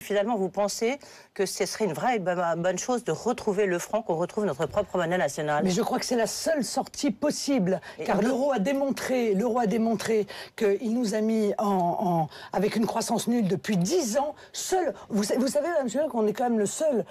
finalement vous pensez que ce serait une vraie bonne chose de retrouver le franc, qu'on retrouve notre propre monnaie nationale. Mais je crois que c'est la seule sortie possible, car l'euro a démontré qu'il nous a mis avec une croissance nulle depuis 10 ans. Seul, vous savez, M. qu'on est quand même le seul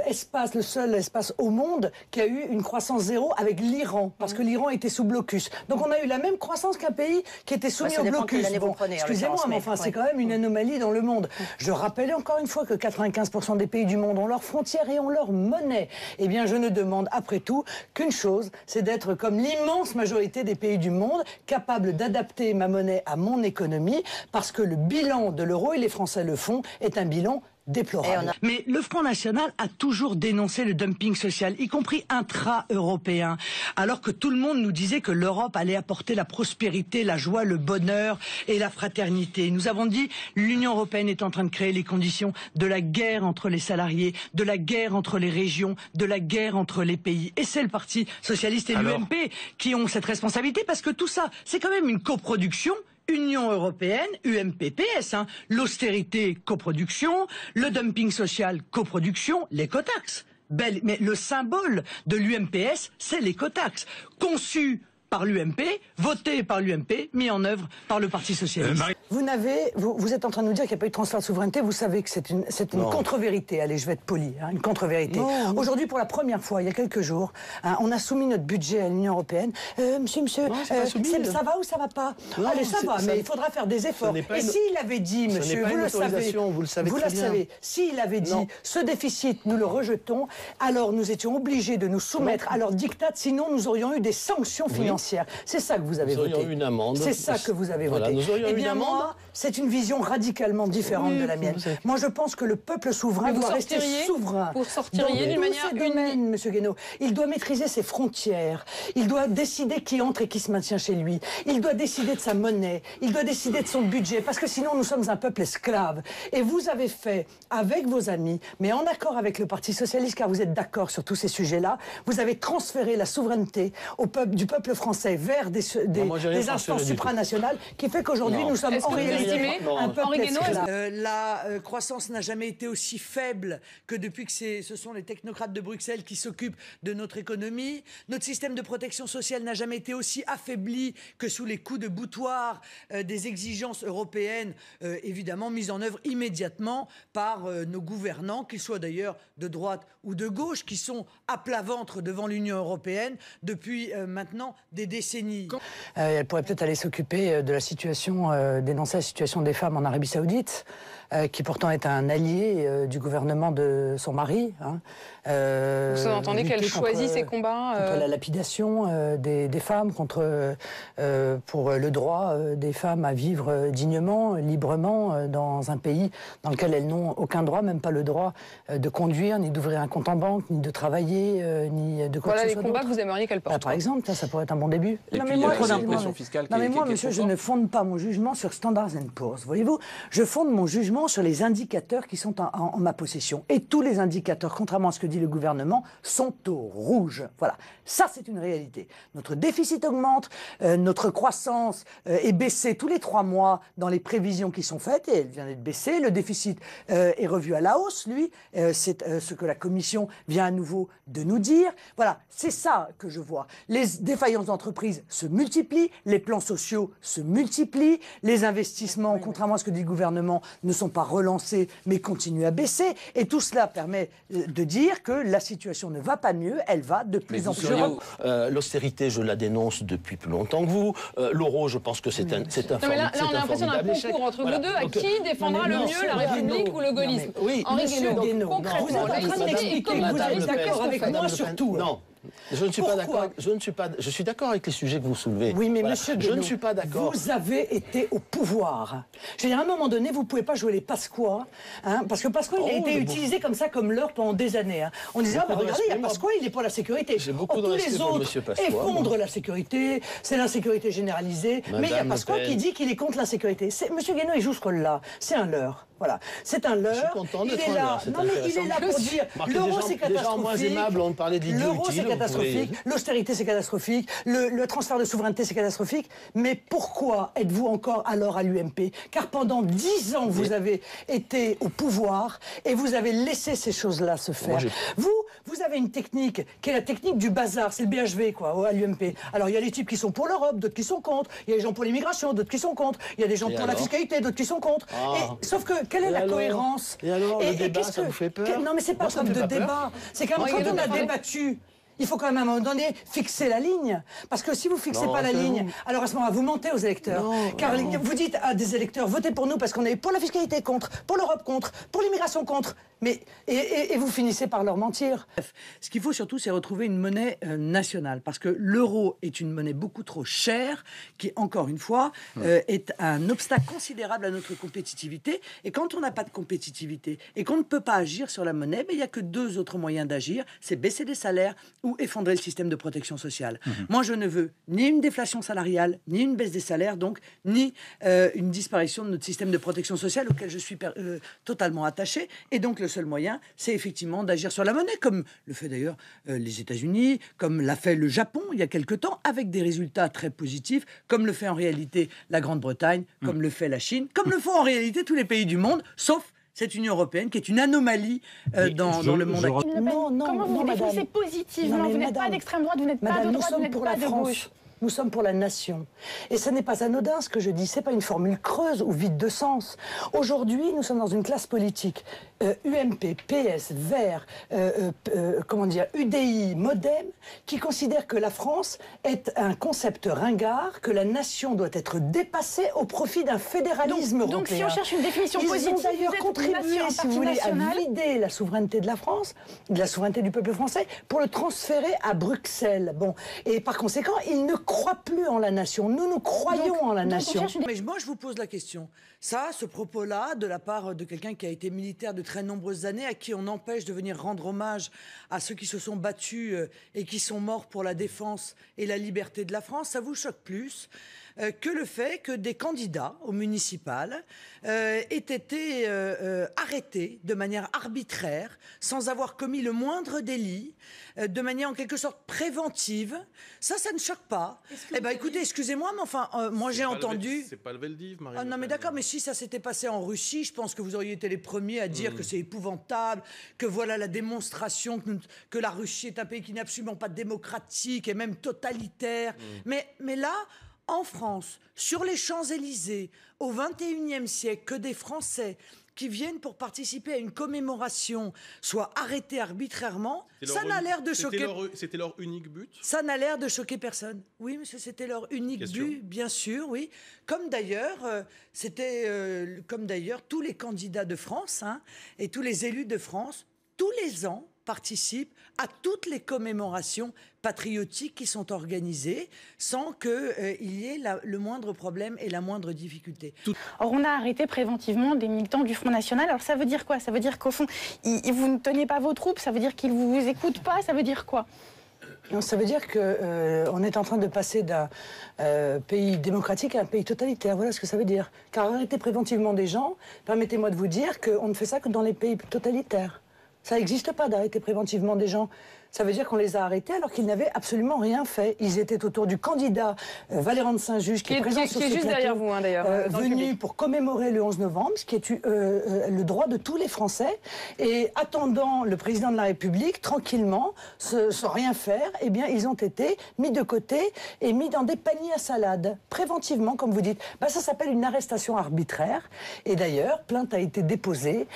espace au monde qui a eu une croissance zéro avec l'Iran, parce que l'Iran était sous blocus. Donc on a eu la même croissance qu'un pays qui était soumis au blocus. Bon, excusez-moi, mais enfin c'est quand même une anomalie dans le monde. Je rappelle encore une fois que 95% des pays du monde ont leurs frontières et ont leur monnaie. Eh bien, je ne demande après tout qu'une chose, c'est d'être comme l'immense majorité des pays du monde, capable d'adapter ma monnaie à mon économie, parce que le bilan de l'euro, et les Français le font, est un bilan déplorable. Mais le Front National a toujours dénoncé le dumping social, y compris intra-européen, alors que tout le monde nous disait que l'Europe allait apporter la prospérité, la joie, le bonheur et la fraternité. Nous avons dit l'Union européenne est en train de créer les conditions de la guerre entre les salariés, de la guerre entre les régions, de la guerre entre les pays. Et c'est le Parti socialiste et l'UMP qui ont cette responsabilité, parce que tout ça, c'est quand même une coproduction. Union européenne, UMP-PS, l'austérité, coproduction, le dumping social, coproduction, l'écotaxe. Mais le symbole de l'UMPS, c'est l'écotaxe. Conçu par l'UMP, voté par l'UMP, mis en œuvre par le Parti socialiste. Vous êtes en train de nous dire qu'il n'y a pas eu de transfert de souveraineté. Vous savez que c'est une contre-vérité. Allez, je vais être poli, une contre-vérité. Aujourd'hui, pour la première fois, il y a quelques jours, on a soumis notre budget à l'Union européenne. Monsieur, ça va ou ça va pas? Allez, ça va, mais il faudra faire des efforts. Et s'il avait dit, monsieur, vous le savez, s'il avait dit, ce déficit, nous le rejetons, alors nous étions obligés de nous soumettre à leur diktat, sinon nous aurions eu des sanctions financières. C'est ça que vous avez voté. Une amende. C'est ça que vous avez voté. Eh bien, moi, c'est une vision radicalement différente de la mienne. Moi, je pense que le peuple souverain doit rester souverain. Vous sortiriez d'une manière humaine, Monsieur Guénaud. Il doit maîtriser ses frontières. Il doit décider qui entre et qui se maintient chez lui. Il doit décider de sa monnaie. Il doit décider de son budget. Parce que sinon, nous sommes un peuple esclave. Et vous avez fait, avec vos amis, mais en accord avec le Parti socialiste, car vous êtes d'accord sur tous ces sujets-là, vous avez transféré la souveraineté du peuple français vers des instances supranationales, qui fait qu'aujourd'hui nous sommes en réalité un peuple esclave. La croissance n'a jamais été aussi faible que depuis que ce sont les technocrates de Bruxelles qui s'occupent de notre économie. Notre système de protection sociale n'a jamais été aussi affaibli que sous les coups de boutoir des exigences européennes, évidemment mises en œuvre immédiatement par nos gouvernants, qu'ils soient d'ailleurs de droite ou de gauche, qui sont à plat ventre devant l'Union européenne depuis maintenant des décennies. Elle pourrait peut-être aller s'occuper de la situation, dénoncer la situation des femmes en Arabie Saoudite, qui pourtant est un allié du gouvernement de son mari. Vous entendez qu'elle choisit ses combats contre la lapidation des femmes, pour le droit des femmes à vivre dignement, librement, dans un pays dans lequel elles n'ont aucun droit, même pas le droit de conduire, ni d'ouvrir un compte en banque, ni de travailler, ni de quoi que ce soit. Voilà les combats que vous aimeriez qu'elle porte. Par exemple, ça pourrait être un bon début. Non mais moi, monsieur, je ne fonde pas mon jugement sur Standard & Poor's. Voyez-vous, je fonde mon jugement sur les indicateurs qui sont en ma possession. Et tous les indicateurs, contrairement à ce que dit le gouvernement, sont au rouge. Voilà. Ça, c'est une réalité. Notre déficit augmente, notre croissance est baissée tous les 3 mois dans les prévisions qui sont faites, et elle vient d'être baissée. Le déficit est revu à la hausse, lui. C'est ce que la Commission vient à nouveau de nous dire. Voilà, c'est ça que je vois. Les défaillances d'entreprises se multiplient, les plans sociaux se multiplient, les investissements, contrairement à ce que dit le gouvernement, ne sont pas relancés, mais continuent à baisser. Et tout cela permet de dire que la situation ne va pas mieux, elle va de plus en plus. L'austérité, je la dénonce depuis plus longtemps que vous. L'euro, je pense que c'est un formidable. Là, on a l'impression d'un concours entre vous deux. À qui défendra le mieux la République ou le gaullisme? Henri Guénaud, vous êtes en train de m'expliquer que vous êtes d'accord avec moi sur tout. Non. Je ne suis pas d'accord. Je suis d'accord avec les sujets que vous soulevez. Oui, mais monsieur Guénaud, je ne suis pas d'accord. Vous avez été au pouvoir. Je veux dire, à un moment donné, vous ne pouvez pas jouer les Pasqua, parce que Pasqua, il a été utilisé comme ça, comme leurre pendant des années. On disait, regardez, il y a Pasqua, il est pour la sécurité. J'ai beaucoup de respect pour monsieur Pasqua. Effondre la sécurité, c'est l'insécurité généralisée. Mais il y a Pasqua qui dit qu'il est contre l'insécurité. Monsieur Guénaud, il joue ce rôle-là. C'est un leurre. Voilà, c'est un leurre. Je suis content d'être un leurre. Non, mais il est là pour dire l'euro c'est catastrophique. Des gens moins aimables ont parlé de l'idiot utile. catastrophique, l'austérité, c'est catastrophique, le transfert de souveraineté, c'est catastrophique. Mais pourquoi êtes-vous encore alors à l'UMP? Car pendant 10 ans, vous avez été au pouvoir et vous avez laissé ces choses-là se faire. Vous avez une technique qui est la technique du bazar, c'est le BHV, quoi, à l'UMP. Alors, il y a les types qui sont pour l'Europe, d'autres qui sont contre. Il y a des gens pour l'immigration, d'autres qui sont contre. Il y a des gens pour la fiscalité, d'autres qui sont contre. Sauf que, quelle est la cohérence? Et alors, le débat, ça vous fait peur? Non, mais c'est pas comme de débat. C'est quand même quand on a débattu. Il faut quand même à un moment donné fixer la ligne. Parce que si vous ne fixez pas la ligne, alors à ce moment-là, vous mentez aux électeurs. Car vous dites à des électeurs, votez pour nous parce qu'on est pour la fiscalité contre, pour l'Europe contre, pour l'immigration contre. Mais, et vous finissez par leur mentir. Ce qu'il faut surtout, c'est retrouver une monnaie nationale. Parce que l'euro est une monnaie beaucoup trop chère, qui, encore une fois, est un obstacle considérable à notre compétitivité. Et quand on n'a pas de compétitivité et qu'on ne peut pas agir sur la monnaie, il n'y a que 2 autres moyens d'agir. C'est baisser les salaires ou effondrer le système de protection sociale. Moi, je ne veux ni une déflation salariale, ni une baisse des salaires, donc, ni une disparition de notre système de protection sociale auquel je suis totalement attaché. Et donc, le seul moyen, c'est effectivement d'agir sur la monnaie, comme le fait d'ailleurs les États-Unis, comme l'a fait le Japon il y a quelque temps, avec des résultats très positifs, comme le fait en réalité la Grande-Bretagne, comme le fait la Chine, comme le font en réalité tous les pays du monde, sauf cette Union européenne qui est une anomalie dans le monde actuel. Comment vous définissez positivement? Vous n'êtes pas d'extrême droite, vous n'êtes pas de droite, vous n'êtes pas de gauche. Nous sommes pour la nation. Et ce n'est pas anodin ce que je dis, ce n'est pas une formule creuse ou vide de sens. Aujourd'hui, nous sommes dans une classe politique, UMP, PS, Verts, UDI, Modem, qui considère que la France est un concept ringard, que la nation doit être dépassée au profit d'un fédéralisme européen. Donc si on cherche une définition positive, ils ont d'ailleurs contribué, si vous voulez, à vider la souveraineté de la France, de la souveraineté du peuple français, pour le transférer à Bruxelles. Bon. Et par conséquent, ils ne croient plus en la nation. Nous croyons en la nation. Mais moi, je vous pose la question. Ça, ce propos-là, de la part de quelqu'un qui a été militaire de très nombreuses années, à qui on empêche de venir rendre hommage à ceux qui se sont battus et qui sont morts pour la défense et la liberté de la France, ça vous choque plus que le fait que des candidats au municipal aient été arrêtés de manière arbitraire, sans avoir commis le moindre délit, de manière en quelque sorte préventive. Ça ne choque pas. Eh bien, écoutez, excusez-moi, mais enfin, moi j'ai entendu... C'est pas le Veldiv, Marine. Non, mais d'accord, mais si ça s'était passé en Russie, je pense que vous auriez été les premiers à dire que c'est épouvantable, que voilà la démonstration que la Russie est un pays qui n'est absolument pas démocratique et même totalitaire. Mais là... En France, sur les Champs-Élysées, au XXIe siècle, que des Français qui viennent pour participer à une commémoration soient arrêtés arbitrairement, ça n'a l'air de choquer... C'était leur unique but? Ça n'a l'air de choquer personne. Oui, monsieur, c'était leur unique but, bien sûr, oui. Comme d'ailleurs, tous les candidats de France et tous les élus de France, tous les ans, participent à toutes les commémorations patriotiques qui sont organisées sans qu'il y ait le moindre problème et la moindre difficulté. Or, on a arrêté préventivement des militants du Front National. Alors, ça veut dire quoi? Ça veut dire qu'au fond, vous ne tenez pas vos troupes? Ça veut dire qu'ils ne vous écoutent pas? Ça veut dire quoi? Non, ça veut dire qu'on est en train de passer d'un pays démocratique à un pays totalitaire. Voilà ce que ça veut dire. Car arrêter préventivement des gens, permettez-moi de vous dire qu'on ne fait ça que dans les pays totalitaires. Ça n'existe pas d'arrêter préventivement des gens. Ça veut dire qu'on les a arrêtés alors qu'ils n'avaient absolument rien fait. Ils étaient autour du candidat Valéran de Saint-Just, qui est présent sur ce plateau, derrière vous, d'ailleurs, venu pour commémorer le 11 novembre, ce qui est le droit de tous les Français. Et attendant le président de la République, tranquillement, sans rien faire, eh bien, ils ont été mis de côté et mis dans des paniers à salade, préventivement, comme vous dites. Ben, ça s'appelle une arrestation arbitraire. Et d'ailleurs, plainte a été déposée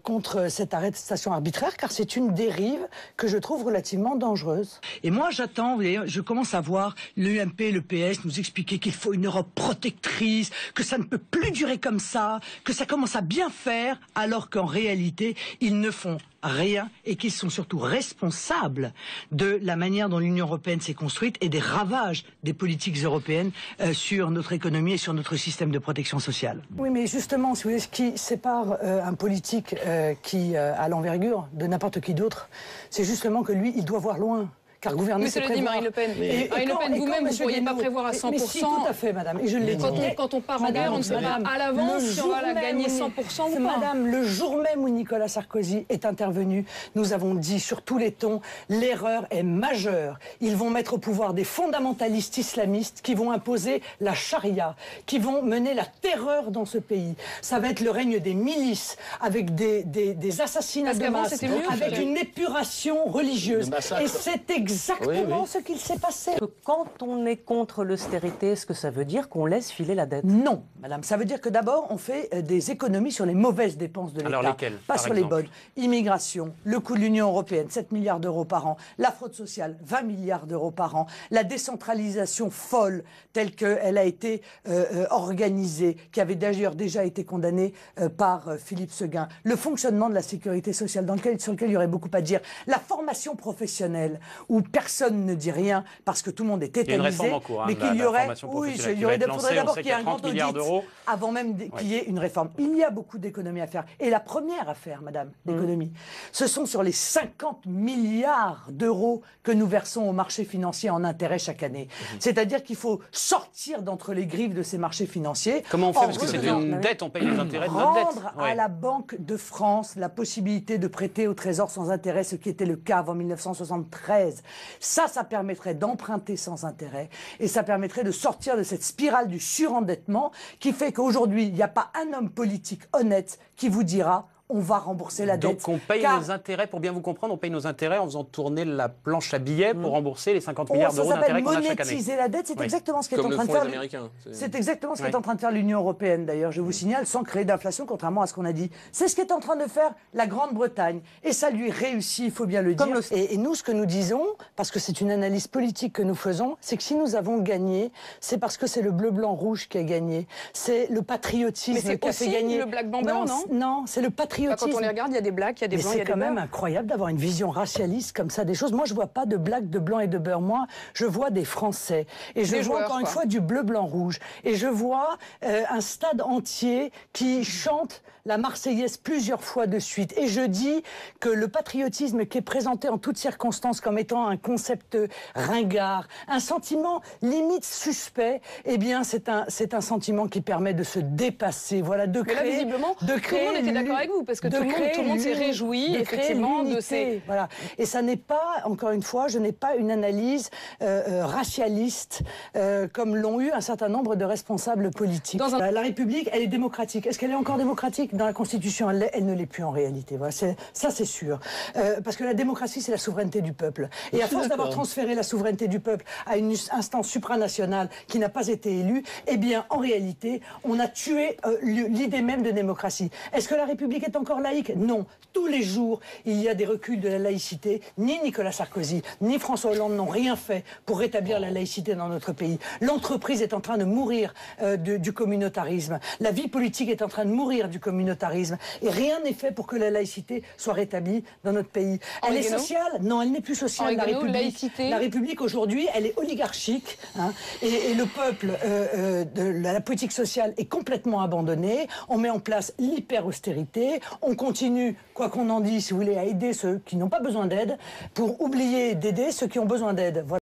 contre cette arrestation arbitraire, car c'est une dérive que je trouve relativement dangereuse. Et moi, j'attends, vous voyez, je commence à voir l'UMP et le PS nous expliquer qu'il faut une Europe protectrice, que ça ne peut plus durer comme ça, que ça commence à bien faire, alors qu'en réalité, ils ne font rien et qu'ils sont surtout responsables de la manière dont l'Union européenne s'est construite et des ravages des politiques européennes sur notre économie et sur notre système de protection sociale. Oui, mais justement, si vous voulez, ce qui sépare un politique qui a l'envergure de n'importe qui d'autre, c'est justement que lui, il doit voir loin. car gouverner, Mais c'est cela dit, prévoir. Marine Le Pen, Et Marine Le quand- Pen et quand vous-même, vous ne Monsieur pourriez pas Guénaud- prévoir à 100%. Mais si, tout à fait, madame, et je l'ai dit. Quand on part en guerre, on ne sait pas à l'avance si on va la gagner 100% ou pas. Madame, le jour même où Nicolas Sarkozy est intervenu, nous avons dit sur tous les tons, l'erreur est majeure. Ils vont mettre au pouvoir des fondamentalistes islamistes qui vont imposer la charia, qui vont mener la terreur dans ce pays. Ça va être le règne des milices, avec des assassinats Parce de qu'avant, masse, c'était mieux, avec Philippe. une épuration religieuse. Des massacres. Et c'est exactement Oui. ce qu'il s'est passé. Que quand on est contre l'austérité, est-ce que ça veut dire qu'on laisse filer la dette? Non, madame. Ça veut dire que d'abord, on fait des économies sur les mauvaises dépenses de l'État. Alors lesquelles, Pas par sur les exemple bonnes. Immigration, le coût de l'Union européenne, 7 milliards d'euros par an. La fraude sociale, 20 milliards d'euros par an. La décentralisation folle, telle qu'elle a été organisée, qui avait d'ailleurs déjà été condamnée par Philippe Seguin. Le fonctionnement de la sécurité sociale, sur lequel il y aurait beaucoup à dire. La formation professionnelle, où personne ne dit rien, parce que tout le monde est Il y a une tétanisé. réforme en cours, mais de qu'il y la aurait, formation professionnelle qui il va être lancée. faudrait d'abord On sait qu'il y ait un qu'il y a grand 30 milliards audit d'euros. avant même qu'il y ait une réforme. Il y a beaucoup d'économies à faire. Et la première à faire, madame, d'économie, ce sont sur les 50 milliards d'euros que nous versons aux marchés financiers en intérêts chaque année. C'est-à-dire qu'il faut sortir d'entre les griffes de ces marchés financiers. Comment on fait? Parce que c'est revenant- une dette, on paye les intérêts de notre dette. Rendre à Ouais. la Banque de France la possibilité de prêter au Trésor sans intérêt, ce qui était le cas avant 1973. Ça permettrait d'emprunter sans intérêt et ça permettrait de sortir de cette spirale du surendettement qui fait qu'aujourd'hui, il n'y a pas un homme politique honnête qui vous dira on va rembourser la dette. Donc on paye Car- nos intérêts, pour bien vous comprendre, on paye nos intérêts en faisant tourner la planche à billets pour rembourser les 50 milliards ça d'euros s'appelle d'intérêts qu'on a chaque année. monétiser la dette, c'est Oui. exactement ce qu'est Comme en le train de font faire les Américains. C'est exactement ce qu'est Oui. en train de faire l'Union européenne, d'ailleurs, je vous signale, sans créer d'inflation, contrairement à ce qu'on a dit. C'est ce qu'est en train de faire la Grande-Bretagne. Et ça lui réussit, il faut bien le dire. Et nous, ce que nous disons, parce que c'est une analyse politique que nous faisons, c'est que si nous avons gagné, c'est parce que c'est le bleu-blanc-rouge qui a gagné. C'est le patriotisme Mais c'est qui a fait aussi gagner. le black blanc, non Non, c'est le Enfin, patriotisme. quand on les regarde, il y a des blacks, il y a des Mais blancs, il y c'est a des quand même beurs. incroyable d'avoir une vision racialiste comme ça des choses. Moi, je vois pas de blagues de blanc et de beurre. Moi, je vois des Français. Et je Des vois joueurs, encore une quoi. fois du bleu, blanc, rouge. Et je vois un stade entier qui chante la Marseillaise plusieurs fois de suite. Et je dis que le patriotisme qui est présenté en toutes circonstances comme étant un concept ringard, un sentiment limite suspect, eh bien, c'est un sentiment qui permet de se dépasser. Voilà, de Mais là, créer... visiblement, de tout le créer monde était d'accord avec vous, parce que de tout le monde s'est créer réjoui, de créer effectivement, de l'unité. ces... Voilà. Et ça n'est pas, encore une fois, je n'ai pas une analyse racialiste comme l'ont eu un certain nombre de responsables politiques. La République, elle est démocratique. Est-ce qu'elle est encore démocratique? Dans la Constitution, elle ne l'est plus en réalité. Voilà, ça, c'est sûr. Parce que la démocratie, c'est la souveraineté du peuple. Et à force d'avoir transféré la souveraineté du peuple à une instance supranationale qui n'a pas été élue, eh bien, en réalité, on a tué l'idée même de démocratie. Est-ce que la République est encore laïque? Non. Tous les jours, il y a des reculs de la laïcité. Ni Nicolas Sarkozy, ni François Hollande n'ont rien fait pour rétablir la laïcité dans notre pays. L'entreprise est en train de mourir du communautarisme. La vie politique est en train de mourir du communautarisme. Et rien n'est fait pour que la laïcité soit rétablie dans notre pays. Elle est sociale? Non, elle n'est plus sociale. La République, laïcité. La République aujourd'hui, elle est oligarchique. Hein, et le peuple, la politique sociale est complètement abandonnée. On met en place l'hyper-austérité. On continue, quoi qu'on en dise, si vous voulez, à aider ceux qui n'ont pas besoin d'aide pour oublier d'aider ceux qui ont besoin d'aide. Voilà.